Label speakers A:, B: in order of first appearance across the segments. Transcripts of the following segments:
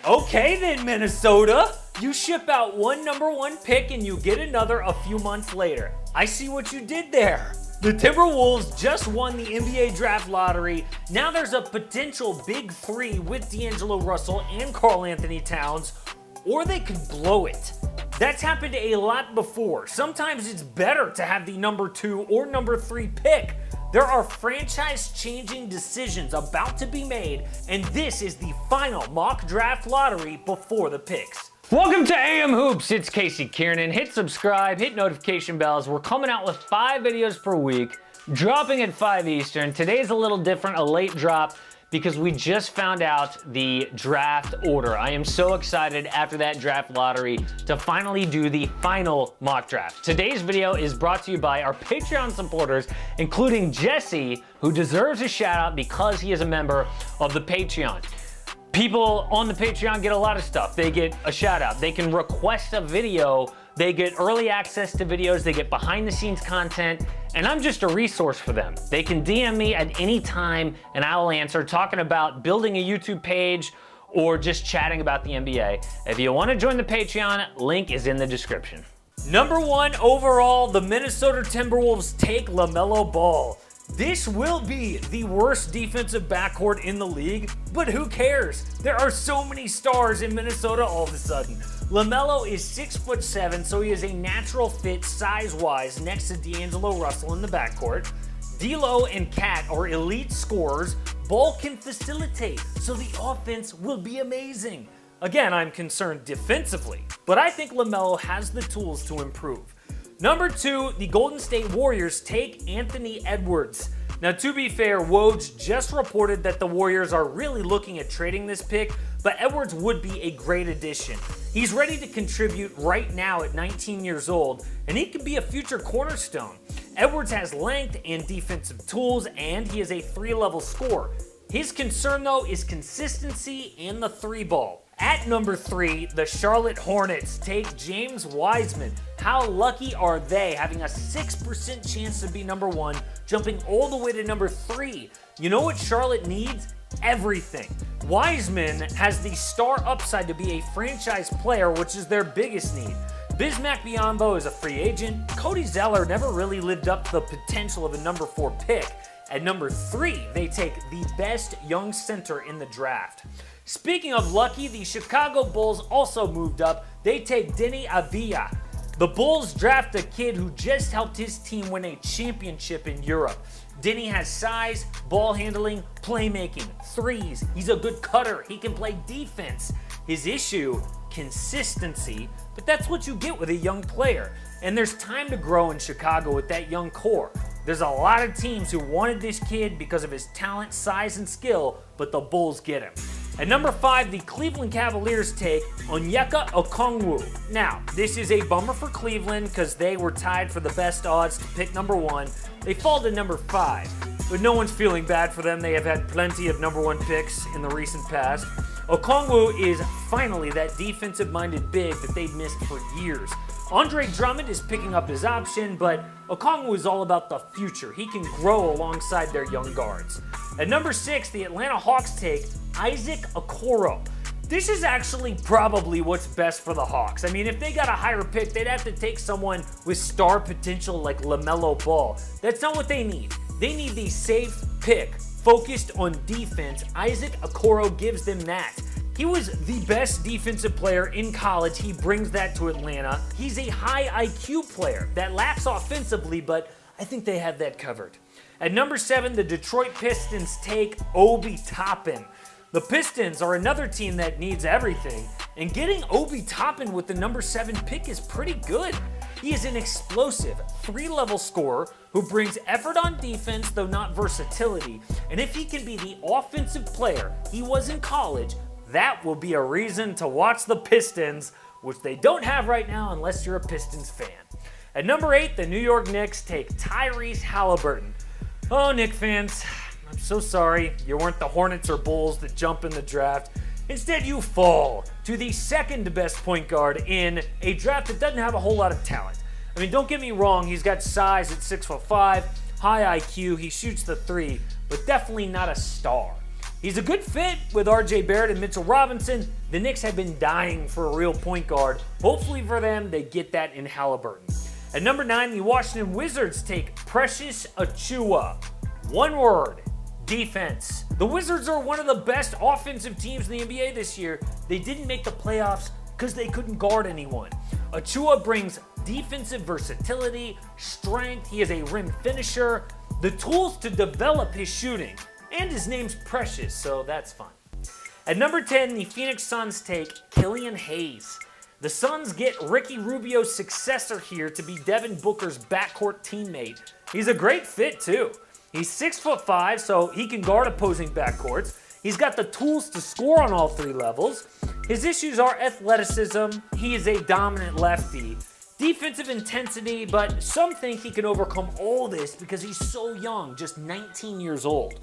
A: Okay then, Minnesota. You ship out one number one pick and you get another a few months later. I see what you did there. The Timberwolves just won the NBA draft lottery. Now there's a potential big three with D'Angelo Russell and Karl Anthony Towns, or they could blow it. That's happened a lot before. Sometimes it's better to have the number 2 or number 3 pick. There are franchise-changing decisions about to be made, and this is the final mock draft lottery before the picks. Welcome to AM Hoops. It's Casey Kiernan. Hit subscribe, hit notification bells. We're coming out with 5 videos per week, dropping at 5 Eastern. Today's a little different, a late drop, because we just found out the draft order. I am so excited after that draft lottery to finally do the final mock draft. Today's video is brought to you by our Patreon supporters, including Jesse, who deserves a shout out because he is a member of the Patreon. People on the Patreon get a lot of stuff. They get a shout out. They can request a video. They get early access to videos. They get behind the scenes content. And I'm just a resource for them. They can DM me at any time and I will answer, talking about building a YouTube page or just chatting about the NBA. If you want to join the Patreon, link is in the description. Number 1 overall, the Minnesota Timberwolves take LaMelo Ball. This will be the worst defensive backcourt in the league, but who cares? There are so many stars in Minnesota all of a sudden. LaMelo is 6'7", so he is a natural fit size-wise next to D'Angelo Russell in the backcourt. D'Lo and Cat are elite scorers. Ball can facilitate, so the offense will be amazing. Again, I'm concerned defensively, but I think LaMelo has the tools to improve. Number 2, the Golden State Warriors take Anthony Edwards. Now, to be fair, Woj just reported that the Warriors are really looking at trading this pick, but Edwards would be a great addition. He's ready to contribute right now at 19 years old, and he could be a future cornerstone. Edwards has length and defensive tools, and he is a 3-level scorer. His concern, though, is consistency and the 3-ball. At number 3, the Charlotte Hornets take James Wiseman. How lucky are they, having a 6% chance to be number 1, jumping all the way to number 3? You know what Charlotte needs? Everything. Wiseman has the star upside to be a franchise player, which is their biggest need. Bismack Biyombo is a free agent. Cody Zeller never really lived up to the potential of a number 4 pick. At number 3, they take the best young center in the draft. Speaking of lucky, the Chicago Bulls also moved up. They take Deni Avdija. The Bulls draft a kid who just helped his team win a championship in Europe. Deni has size, ball handling, playmaking, threes. He's a good cutter. He can play defense. His issue, consistency, but that's what you get with a young player. And there's time to grow in Chicago with that young core. There's a lot of teams who wanted this kid because of his talent, size, and skill, but the Bulls get him. At number 5, the Cleveland Cavaliers take Onyeka Okongwu. Now, this is a bummer for Cleveland because they were tied for the best odds to pick number 1. They fall to number 5, but no one's feeling bad for them. They have had plenty of number 1 picks in the recent past. Okongwu is finally that defensive-minded big that they've missed for years. Andre Drummond is picking up his option, but Okongwu is all about the future. He can grow alongside their young guards. At number 6, the Atlanta Hawks take Isaac Okoro. This is actually probably what's best for the Hawks. I mean, if they got a higher pick, they'd have to take someone with star potential like LaMelo Ball. That's not what they need. They need the safe pick, focused on defense. Isaac Okoro gives them that. He was the best defensive player in college. He brings that to Atlanta. He's a high IQ player that lacks offensively, but I think they have that covered. At number 7, the Detroit Pistons take Obi Toppin. The Pistons are another team that needs everything, and getting Obi Toppin with the number 7 pick is pretty good. He is an explosive 3-level scorer who brings effort on defense, though not versatility. And if he can be the offensive player he was in college, that will be a reason to watch the Pistons, which they don't have right now unless you're a Pistons fan. At number 8, the New York Knicks take Tyrese Haliburton. Oh, Knicks fans, I'm so sorry you weren't the Hornets or Bulls that jump in the draft. Instead, you fall to the second best point guard in a draft that doesn't have a whole lot of talent. I mean, don't get me wrong, he's got size at 6'5", high IQ, he shoots the 3, but definitely not a star. He's a good fit with RJ Barrett and Mitchell Robinson. The Knicks have been dying for a real point guard. Hopefully for them, they get that in Haliburton. At number 9, the Washington Wizards take Precious Achiuwa. One word: defense. The Wizards are one of the best offensive teams in the NBA this year. They didn't make the playoffs because they couldn't guard anyone. Achiuwa brings defensive versatility, strength. He is a rim finisher, the tools to develop his shooting, and his name's Precious, so that's fun. At number 10, the Phoenix Suns take Killian Hayes. The Suns get Ricky Rubio's successor here to be Devin Booker's backcourt teammate. He's a great fit too. He's 6'5", so he can guard opposing backcourts. He's got the tools to score on all 3 levels. His issues are athleticism. He is a dominant lefty. Defensive intensity, but some think he can overcome all this because he's so young, just 19 years old.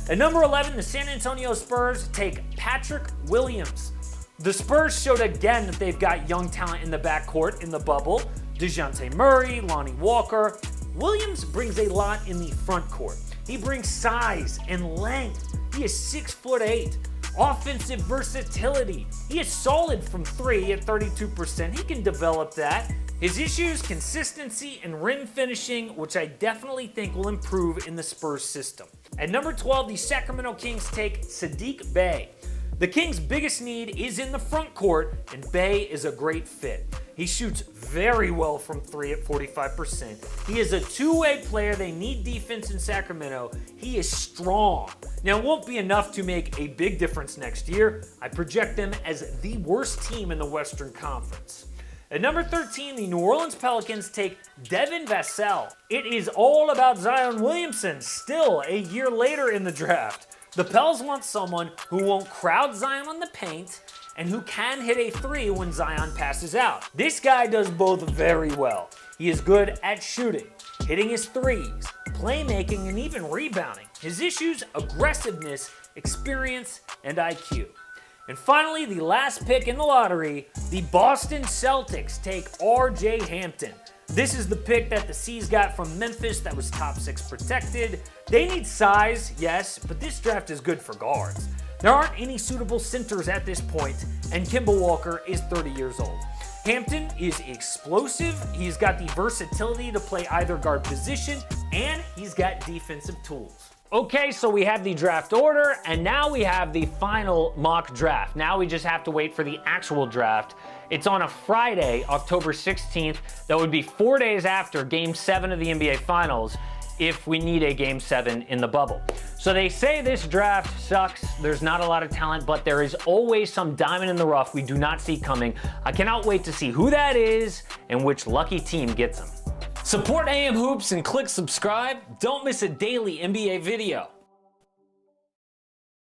A: At number 11, the San Antonio Spurs take Patrick Williams. The Spurs showed again that they've got young talent in the backcourt in the bubble. DeJounte Murray, Lonnie Walker. Williams brings a lot in the front court. He brings size and length. He is 6'8". Offensive versatility. He is solid from 3 at 32%. He can develop that. His issues, consistency and rim finishing, which I definitely think will improve in the Spurs system. At number 12, the Sacramento Kings take Saddiq Bey. The Kings' biggest need is in the front court, and Bey is a great fit. He shoots very well from 3 at 45%. He is a two-way player. They need defense in Sacramento. He is strong. Now, it won't be enough to make a big difference next year. I project them as the worst team in the Western Conference. At number 13, the New Orleans Pelicans take Devin Vassell. It is all about Zion Williamson, still a year later in the draft. The Pels want someone who won't crowd Zion on the paint and who can hit a 3 when Zion passes out. This guy does both very well. He is good at shooting, hitting his 3s, playmaking, and even rebounding. His issues: aggressiveness, experience, and IQ. And finally, the last pick in the lottery, the Boston Celtics take RJ Hampton. This is the pick that the C's got from Memphis that was top 6 protected. They need size, yes, but this draft is good for guards. There aren't any suitable centers at this point, and Kemba Walker is 30 years old. Hampton is explosive, he's got the versatility to play either guard position, and he's got defensive tools. Okay, so we have the draft order, and now we have the final mock draft. Now we just have to wait for the actual draft. It's on a Friday, October 16th. That would be 4 days after Game 7 of the NBA Finals, if we need a Game 7 in the bubble. So they say this draft sucks. There's not a lot of talent, but there is always some diamond in the rough we do not see coming. I cannot wait to see who that is and which lucky team gets them. Support AM Hoops and click subscribe. Don't miss a daily NBA video.